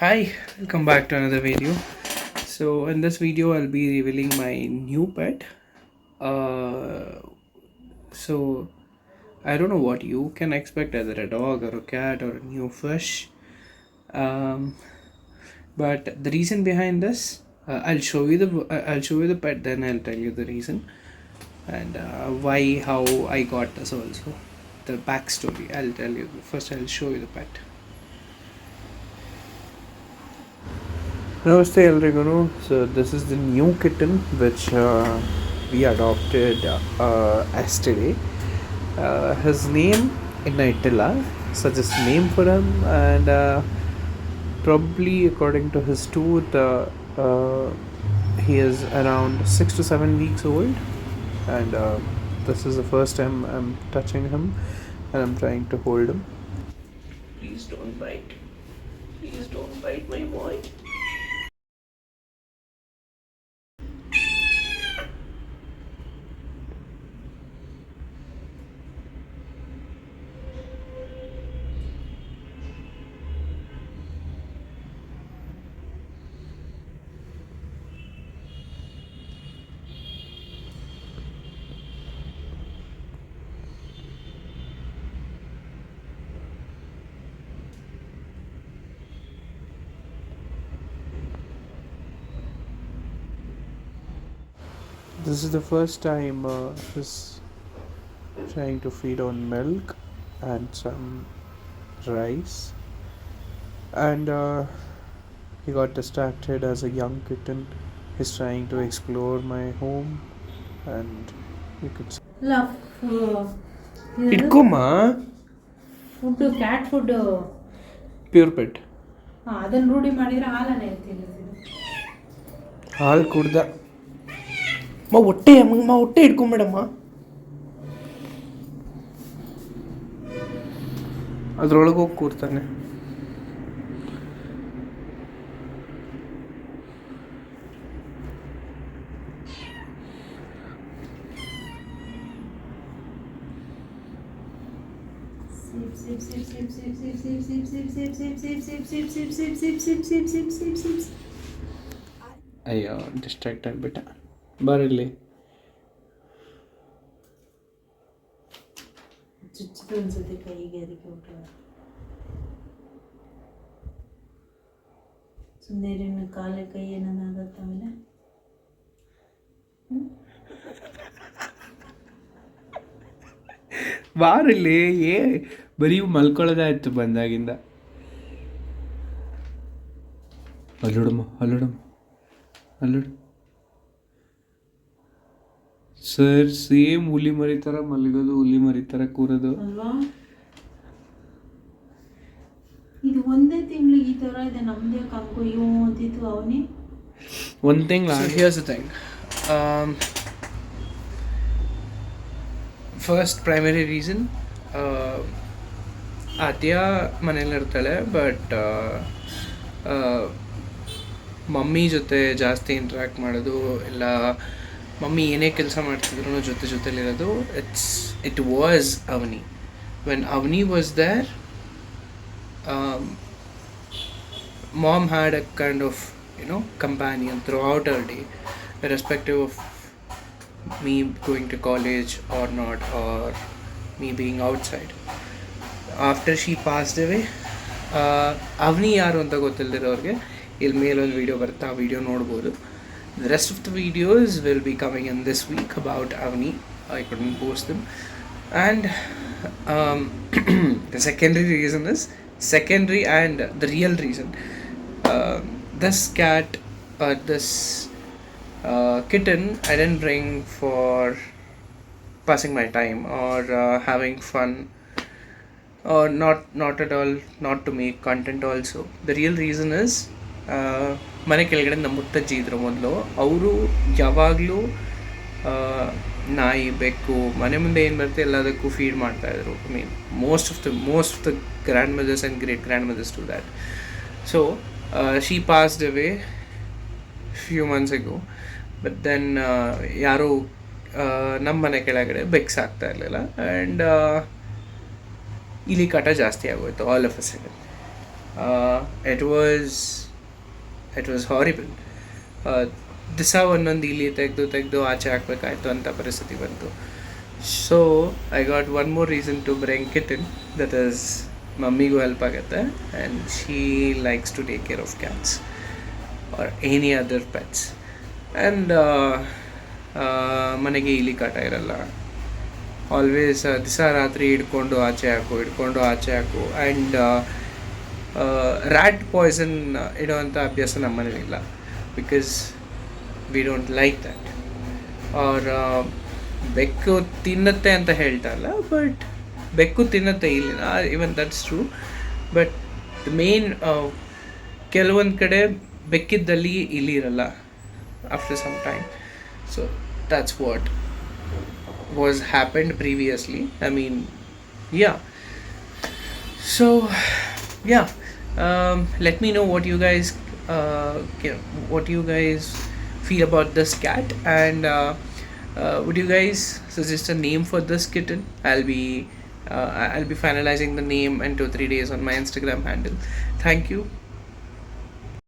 Hi, welcome back to another video. So in this video I'll be revealing my new pet. Uh, so I don't know what you can expect, either a dog or a cat or a new fish. Um, but the reason behind this, I'll show you the pet, then I'll tell you the reason and why, how I got this also. The backstory I'll tell you. First I'll show you the pet. Namaste everyone. So this is the new kitten which we adopted yesterday. His name in Itala, suggest name for him, and probably according to his tooth, he is around 6 to 7 weeks old, and this is the first time I'm touching him, and I'm trying to hold him. Please don't bite. Please don't bite my boy. This is the first time he's trying to feed on milk and some rice, and he got distracted as a young kitten. He's trying to explore my home, and you could see. Love. ಇಟ್ಕೊಮ್ಮ food cat food pure pet ಅದನ್ನ ರೂಢಿ ಮಾಡಿದ್ರೆ ಹಾಲನೇ ಇರ್ತಿಲ್ಲ. ಹಾಲು ಕುಡ್ದ ಹೊಟ್ಟೆ ಹೊಟ್ಟೆ ಇಟ್ಕೊಂಬೇಡಮ್ಮ, ಅದ್ರೊಳಗೆ ಹೋಗಿ ಕೂರ್ತಾನೆ. ಅಯ್ಯೋ ಡಿಸ್ಟ್ರಾಕ್ಟ್ ಆಗಿಬಿಟ್ಟ. ಬರಲಿ. ಚುಚ್ಚಿತು ಅನ್ಸುತ್ತೆ ಕೈಗೆ, ಅದಕ್ಕೆ ಊಟ ಸುಂದರಿನ ಕಾಲ ಕೈ ಏನಾಗತ್ತ ಆಮೇಲೆ ಬಾರಲ್ಲಿ ಬರೀ ಮಲ್ಕೊಳ್ಳೋದಾಯ್ತು ಬಂದಾಗಿಂದ. ಅಲ್ಲೋಡಮ್ಮ ಅಲ್ಲೋಡಮ್ಮ ಅಲ್ಲೋಡು. ಸರ್ ಸೇಮ್ ಹುಲಿ ಮರಿ ಥರ ಮಲಗೋದು, ಹುಲಿ ಮರಿ ಥರ ಕೂರೋದು ಅಲ್ವಾ. ಇದು ಒಂದೇ ತಿಂಗಳಿಗೆ ಈ ಥರ ಇದೆ. ನಮ್ಮದೇ ಕಂಕು ಇವು ಅಂತಿತ್ತು ಅವನಿ ಒಂದು ತಿಂಗಳು. Here's the thing, first primary reason, Aadya ಮನೇಲಿರ್ತಾಳೆ, ಬಟ್ ಮಮ್ಮಿ ಜೊತೆ ಜಾಸ್ತಿ ಇಂಟ್ರ್ಯಾಕ್ಟ್ ಮಾಡೋದು, ಇಲ್ಲ ಮಮ್ಮಿ ಏನೇ ಕೆಲಸ ಮಾಡ್ತಿದ್ರು ಜೊತೆಲಿರೋದು. It was Avani. When Avani was there, mom had a kind of companion throughout her day, irrespective of me going to college or not, or me being outside. After she passed away, ಅವನಿ ಯಾರು ಅಂತ ಗೊತ್ತಿಲ್ಲದಿರೋರಿಗೆ ಇಲ್ಲಿ ಮೇಲೊಂದು video ಬರುತ್ತೆ, ಆ video ನೋಡ್ಬೋದು. The rest of the videos will be coming in this week about Avni. I couldn't post them. And the secondary and the real reason, this cat, this kitten, I didn't bring for passing my time or having fun, or not at all, not to make content also. The real reason is, ಮನೆ ಕೆಳಗಡೆ ನಮ್ಮ ಮುತ್ತಜ್ಜಿ ಇದ್ರು ಮೊದಲು. ಅವರು ಯಾವಾಗಲೂ ನಾಯಿ, ಬೆಕ್ಕು ಮನೆ ಮುಂದೆ ಏನು ಬರುತ್ತೆ ಎಲ್ಲದಕ್ಕೂ ಫೀಡ್ ಮಾಡ್ತಾಯಿದ್ರು. I mean most of the grandmothers and great grandmothers to that. So she passed away few months ago. But then ಯಾರೂ ನಮ್ಮ ಮನೆ ಕೆಳಗಡೆ ಬೆಕ್ಸ್ ಆಗ್ತಾ ಇರಲಿಲ್ಲ, ಆ್ಯಂಡ್ ಇಲಿ ಕಾಟ ಜಾಸ್ತಿ ಆಗೋಯ್ತು all of a sudden. It was horrible. ದಿಸ ಒಂದೊಂದು ಇಲಿ ತೆಗೆದು ತೆಗೆದು ಆಚೆ ಹಾಕ್ಬೇಕಾಯ್ತು ಅಂತ ಪರಿಸ್ಥಿತಿ ಬಂತು. So I got one more reason to bring kitten, that is ಮಮ್ಮಿಗೂ ಹೆಲ್ಪ್ ಆಗುತ್ತೆ and she likes to take care of cats or any other pets. And ಮನೆಗೆ ಇಲಿ ಕಾಟ ಇರಲ್ಲ. ಆಲ್ವೇಸ್ ದಿವಸ ರಾತ್ರಿ ಹಿಡ್ಕೊಂಡು ಆಚೆ ಹಾಕು ಆ್ಯಂಡ್ ರ್ಯಾಟ್ ಪಾಯ್ಸನ್ ಇಡುವಂಥ ಅಭ್ಯಾಸ ನಮ್ಮ ಮನೇಲಿಲ್ಲ, because we don't like that. Or ಬೆಕ್ಕು ತಿನ್ನುತ್ತೆ ಅಂತ ಹೇಳ್ತಾ ಇಲ್ಲ, ಬಟ್ ಬೆಕ್ಕು ತಿನ್ನುತ್ತೆ ಇಲ್ಲಿ, even that's true. But the main ಕೆಲವೊಂದು ಕಡೆ ಬೆಕ್ಕಿದ್ದಲ್ಲಿ ಇಲಿ ಇರಲ್ಲ after some time. So that's what was happened previously. I mean, yeah. So yeah, let me know what you guys feel about this cat, and would you guys suggest a name for this kitten? I'll be finalizing the name in 2-3 days on my Instagram handle. Thank you.